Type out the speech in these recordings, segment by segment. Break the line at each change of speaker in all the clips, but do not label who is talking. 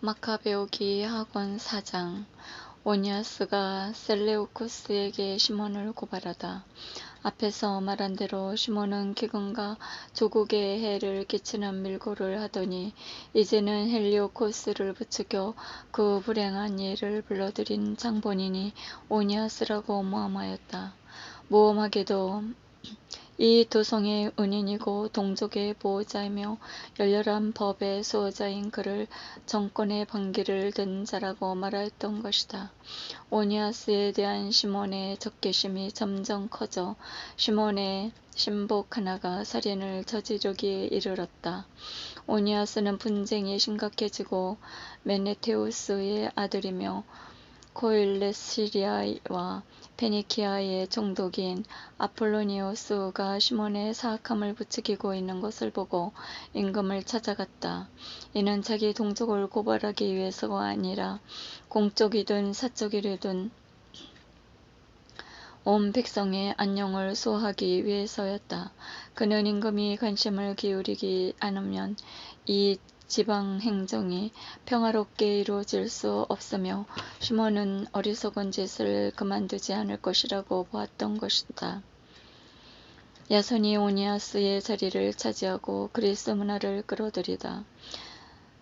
마카베오기 학원 사장 오니아스가 셀레우코스에게 시몬을 고발하다. 앞에서 말한 대로 시몬은 기근과 조국에 해를 끼치는 밀고를 하더니 이제는 헬리오코스를 부추겨 그 불행한 예를 불러들인 장본인이 오니아스라고 모함하였다. 모험하게도 이 도성의 은인이고 동족의 보호자이며 열렬한 법의 수호자인 그를 정권의 반기를 든 자라고 말하였던 것이다. 오니아스에 대한 시몬의 적개심이 점점 커져 시몬의 신복 하나가 살인을 저지르기에 이르렀다. 오니아스는 분쟁이 심각해지고 메네테우스의 아들이며 코일레시리아와 페니키아의 총독인 아폴로니오스가 시몬의 사악함을 부추기고 있는 것을 보고 임금을 찾아갔다. 이는 자기 동족을 고발하기 위해서가 아니라 공적이든 사적이든 온 백성의 안녕을 수호하기 위해서였다. 그는 임금이 관심을 기울이지 않으면 이 지방 행정이 평화롭게 이루어질 수 없으며 시몬은 어리석은 짓을 그만두지 않을 것이라고 보았던 것이다. 야손이 오니아스의 자리를 차지하고 그리스 문화를 끌어들이다.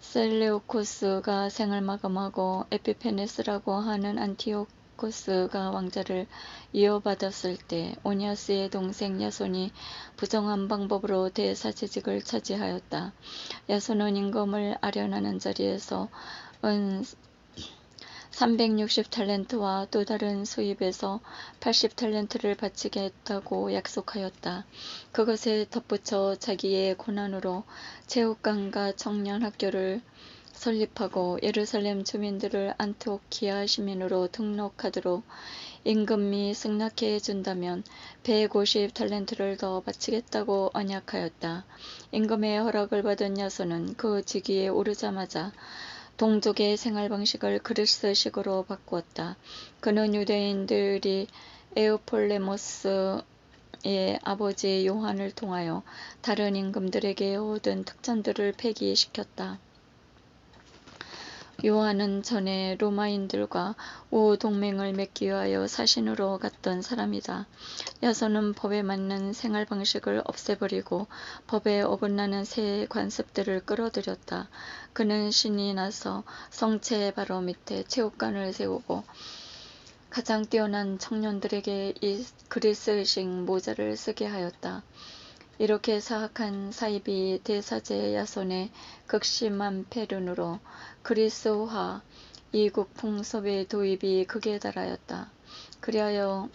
셀레우코스가 생을 마감하고 에피페네스라고 하는 안티오코스가 왕자를 이어받았을 때 오니아스의 동생 야손이 부정한 방법으로 대사제직을 차지하였다. 야손은 임금을 아련하는 자리에서 은 360탈렌트와 또 다른 수입에서 80탈렌트를 바치겠다고 약속하였다. 그것에 덧붙여 자기의 고난으로 체육관과 청년학교를 설립하고 예루살렘 주민들을 안티오키아 시민으로 등록하도록 임금이 승낙해 준다면 150탈렌트를 더 바치겠다고 언약하였다. 임금의 허락을 받은 야손은 그 직위에 오르자마자 동족의 생활 방식을 그리스식으로 바꾸었다. 그는 유대인들이 에우폴레모스의 아버지 요한을 통하여 다른 임금들에게 얻은 특전들을 폐기시켰다. 요한은 전에 로마인들과 우호동맹을 맺기 위하여 사신으로 갔던 사람이다. 야손은 법에 맞는 생활 방식을 없애버리고 법에 어긋나는 새 관습들을 끌어들였다. 그는 신이 나서 성체 바로 밑에 체육관을 세우고 가장 뛰어난 청년들에게 이 그리스식 모자를 쓰게 하였다. 이렇게 사악한 사입이 대사제 야손의 극심한 폐륜으로 그리스화 이국 풍습의 도입이 극에 달하였다. 그리하여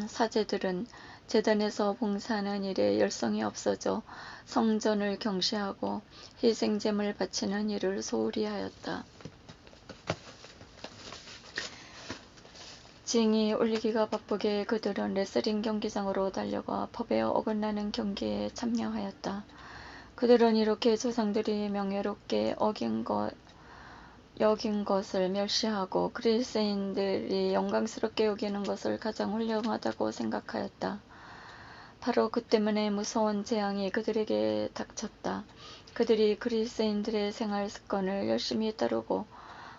사제들은 제단에서 봉사하는 일에 열성이 없어져 성전을 경시하고 희생제물 바치는 일을 소홀히 하였다. 징이 울리기가 바쁘게 그들은 레슬링 경기장으로 달려가 법에 어긋나는 경기에 참여하였다. 그들은 이렇게 조상들이 명예롭게 여긴 것을 멸시하고 그리스인들이 영광스럽게 여기는 것을 가장 훌륭하다고 생각하였다. 바로 그 때문에 무서운 재앙이 그들에게 닥쳤다. 그들이 그리스인들의 생활 습관을 열심히 따르고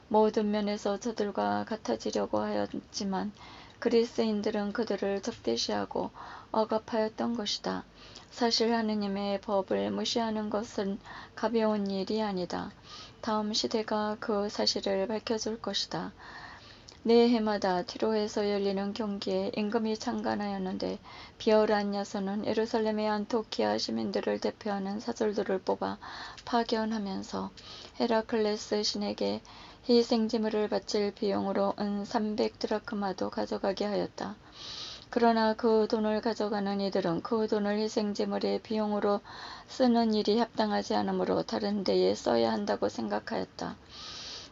모든 면에서 저들과 같아지려고 하였지만 그리스인들은 그들을 적대시하고 억압하였던 것이다. 사실 하느님의 법을 무시하는 것은 가벼운 일이 아니다. 다음 시대가 그 사실을 밝혀줄 것이다. 내해마다 티로에서 열리는 경기에 임금이 참관하였는데 비열한 야손은 예루살렘의 안토키아 시민들을 대표하는 사절들을 뽑아 파견하면서 헤라클레스 신에게 희생제물을 바칠 비용으로 은 300드라크마도 가져가게 하였다. 그러나 그 돈을 가져가는 이들은 그 돈을 희생제물의 비용으로 쓰는 일이 합당하지 않으므로 다른 데에 써야 한다고 생각하였다.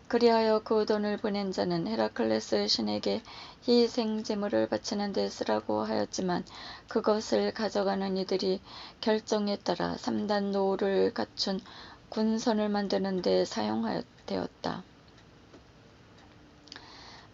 그리하여 그 돈을 보낸 자는 헤라클레스 신에게 희생제물을 바치는 데 쓰라고 하였지만 그것을 가져가는 이들이 결정에 따라 3단 노를 갖춘 군선을 만드는 데 사용되었다.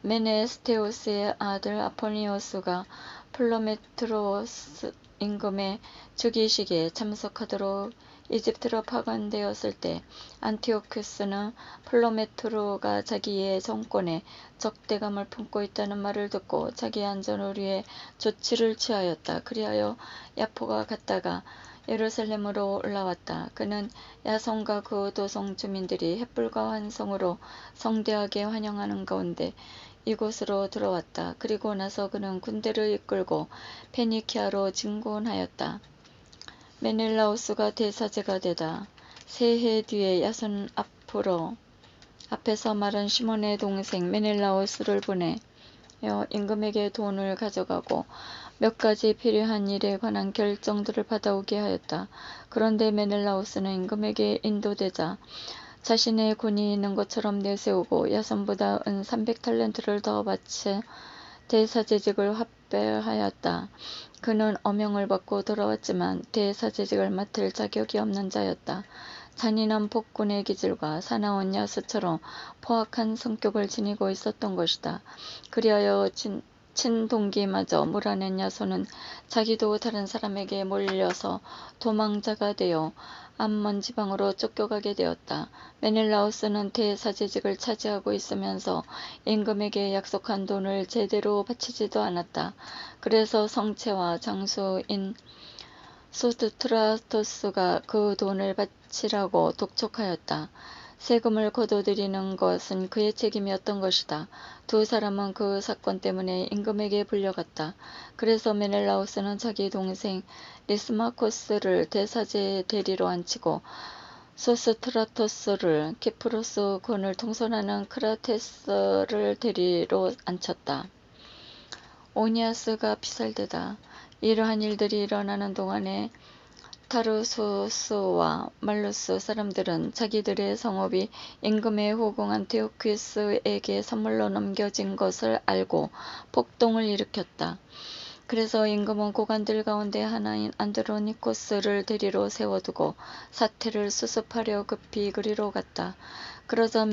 메네스테우스의 아들 아폴리오스가 플로메트로스 임금의 즉위식에 참석하도록 이집트로 파견되었을 때 안티오쿠스는 플로메토르가 자기의 정권에 적대감을 품고 있다는 말을 듣고 자기 안전을 위해 조치를 취하였다. 그리하여 야포가 갔다가 예루살렘으로 올라왔다. 그는 야손과 그 도성 주민들이 횃불과 환성으로 성대하게 환영하는 가운데 이곳으로 들어왔다. 그리고 나서 그는 군대를 이끌고 페니키아로 진군하였다. 메넬라우스가 대사제가 되다. 새해 뒤에 야손 앞에서 말한 시몬의 동생 메넬라우스를 보내 임금에게 돈을 가져가고 몇 가지 필요한 일에 관한 결정들을 받아오게 하였다. 그런데 메넬라우스는 임금에게 인도되자 자신의 군이 있는 것처럼 내세우고 야손보다 은 300탈렌트를 더 바쳐 대사제직을 확배하였다. 그는 어명을 받고 돌아왔지만 대사제직을 맡을 자격이 없는 자였다. 잔인한 폭군의 기질과 사나운 야수처럼 포악한 성격을 지니고 있었던 것이다. 그리하여 친동기마저 몰아낸 야손은 자기도 다른 사람에게 몰려서 도망자가 되어 암몬 지방으로 쫓겨가게 되었다. 메넬라우스는 대사제직을 차지하고 있으면서 임금에게 약속한 돈을 제대로 바치지도 않았다. 그래서 성체와 장수인 소스트라토스가 그 돈을 바치라고 독촉하였다. 세금을 거둬들이는 것은 그의 책임이었던 것이다. 두 사람은 그 사건 때문에 임금에게 불려갔다. 그래서 메넬라우스는 자기 동생 리스마코스를 대사제 대리로 앉히고 소스트라토스를 키프로스 군을 통솔하는 크라테스를 대리로 앉혔다. 오니아스가 피살되다. 이러한 일들이 일어나는 동안에 타르수스와 말루스 사람들은 자기들의 성읍이 임금의 후궁 안티오쿠스에게 선물로 넘겨진 것을 알고 폭동을 일으켰다. 그래서 임금은 고관들 가운데 하나인 안드로니코스를 대리로 세워두고 사태를 수습하려 급히 그리로 갔다. 그러자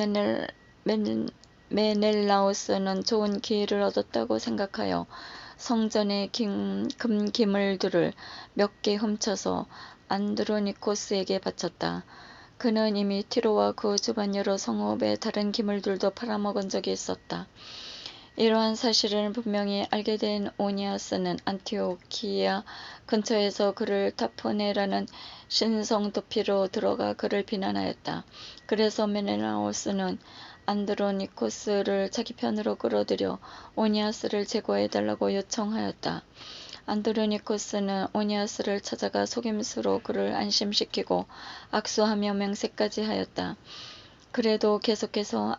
메넬라우스는 좋은 기회를 얻었다고 생각하여 성전의 금기물들을 몇 개 훔쳐서 안드로니코스에게 바쳤다. 그는 이미 티로와 그 주변 여러 성읍의 다른 기물들도 팔아먹은 적이 있었다. 이러한 사실을 분명히 알게 된 오니아스는 안티오키아 근처에서 그를 타포네라는 신성 도피로 들어가 그를 비난하였다. 그래서 메넬라우스는 안드로니코스를 자기 편으로 끌어들여 오니아스를 제거해달라고 요청하였다. 안드로니코스는 오니아스를 찾아가 속임수로 그를 안심시키고 악수하며 맹세까지 하였다. 그래도 계속해서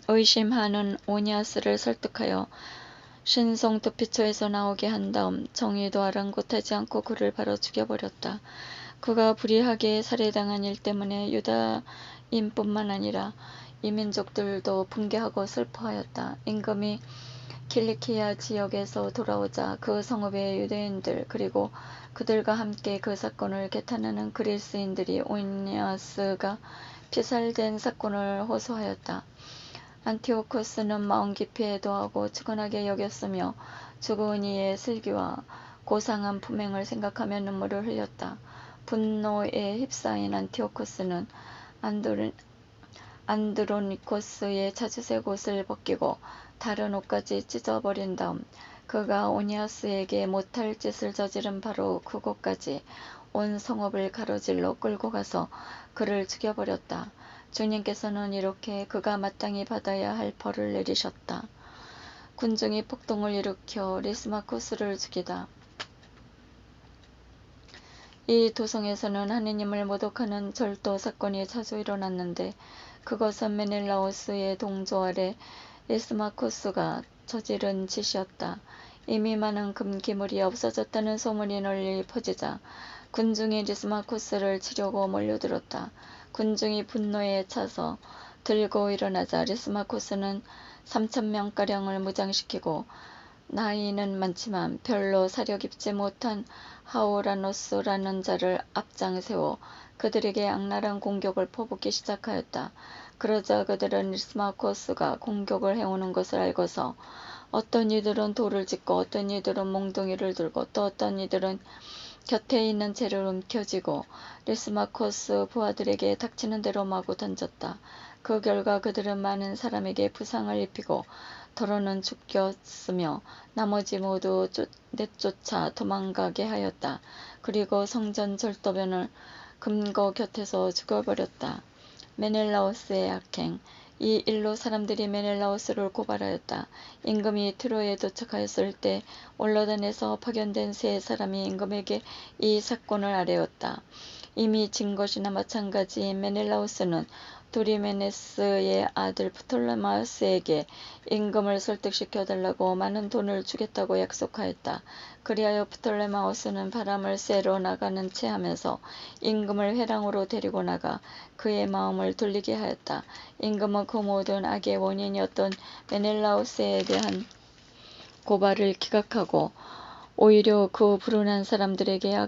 의심하는 오니아스를 설득하여 신성 도피처에서 나오게 한 다음 정의도 아랑곳하지 않고 그를 바로 죽여버렸다. 그가 불의하게 살해당한 일 때문에 유다인뿐만 아니라 이민족들도 붕괴하고 슬퍼하였다. 임금이 킬리키아 지역에서 돌아오자 그 성읍의 유대인들 그리고 그들과 함께 그 사건을 개탄하는 그리스인들이 오니아스가 피살된 사건을 호소하였다. 안티오쿠스는 마음 깊이 애도하고 측은하게 여겼으며 죽은 이의 슬기와 고상한 품행을 생각하며 눈물을 흘렸다. 분노에 휩싸인 안티오쿠스는 안드로니코스의 자주색 옷을 벗기고 다른 옷까지 찢어버린 다음 그가 오니아스에게 못할 짓을 저지른 바로 그곳까지 온 성읍을 가로질러 끌고 가서 그를 죽여버렸다. 주님께서는 이렇게 그가 마땅히 받아야 할 벌을 내리셨다. 군중이 폭동을 일으켜 리스마코스를 죽이다. 이 도성에서는 하느님을 모독하는 절도 사건이 자주 일어났는데 그것은 메넬라우스의 동조 아래 리스마코스가 저지른 짓이었다. 이미 많은 금기물이 없어졌다는 소문이 널리 퍼지자 군중이 리스마코스를 치려고 몰려들었다. 군중이 분노에 차서 들고 일어나자 리스마코스는 3,000명가량을 무장시키고 나이는 많지만 별로 사려 깊지 못한 하오라노스라는 자를 앞장 세워 그들에게 악랄한 공격을 퍼붓기 시작하였다. 그러자 그들은 리스마코스가 공격을 해오는 것을 알고서 어떤 이들은 돌을 짚고 어떤 이들은 몽둥이를 들고 또 어떤 이들은 곁에 있는 채를 움켜쥐고 리스마코스 부하들에게 닥치는 대로 마구 던졌다. 그 결과 그들은 많은 사람에게 부상을 입히고 더러는 죽였으며 나머지 모두 내쫓아 도망가게 하였다. 그리고 성전 절도변을 금고 곁에서 죽여버렸다. 메넬라오스의 악행. 이 일로 사람들이 메넬라오스를 고발하였다. 임금이 트로이에 도착하였을 때 올라단에서 파견된 세 사람이 임금에게 이 사건을 아뢰었다. 이미 진 것이나 마찬가지인 메넬라오스는 도리메네스의 아들 프톨레마스에게 임금을 설득시켜 달라고 많은 돈을 주겠다고 약속하였다. 그리하여 프톨레마우스는 바람을 쐬러 나가는 채 하면서 임금을 회랑으로 데리고 나가 그의 마음을 돌리게 하였다. 임금은 그 모든 악의 원인이었던 메넬라우스에 대한 고발을 기각하고 오히려 그 불운한 사람들에게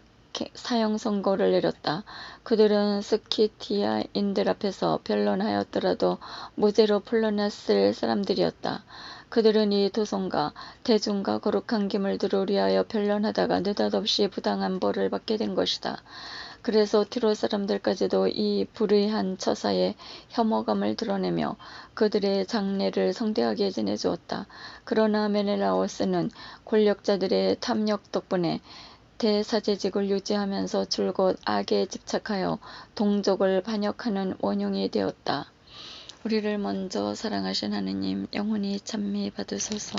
사형 선고를 내렸다. 그들은 스키티아인들 앞에서 변론하였더라도 무죄로 풀려났을 사람들이었다. 그들은 이 도성과 대중과 거룩한 기물들을 위하여 변론하다가 느닷없이 부당한 벌을 받게 된 것이다. 그래서 티로 사람들까지도 이 불의한 처사에 혐오감을 드러내며 그들의 장례를 성대하게 지내주었다. 그러나 메넬라오스는 권력자들의 탐욕 덕분에 대사제직을 유지하면서 줄곧 악에 집착하여 동족을 반역하는 원흉이 되었다. 우리를 먼저 사랑하신 하느님, 영원히 찬미 받으소서.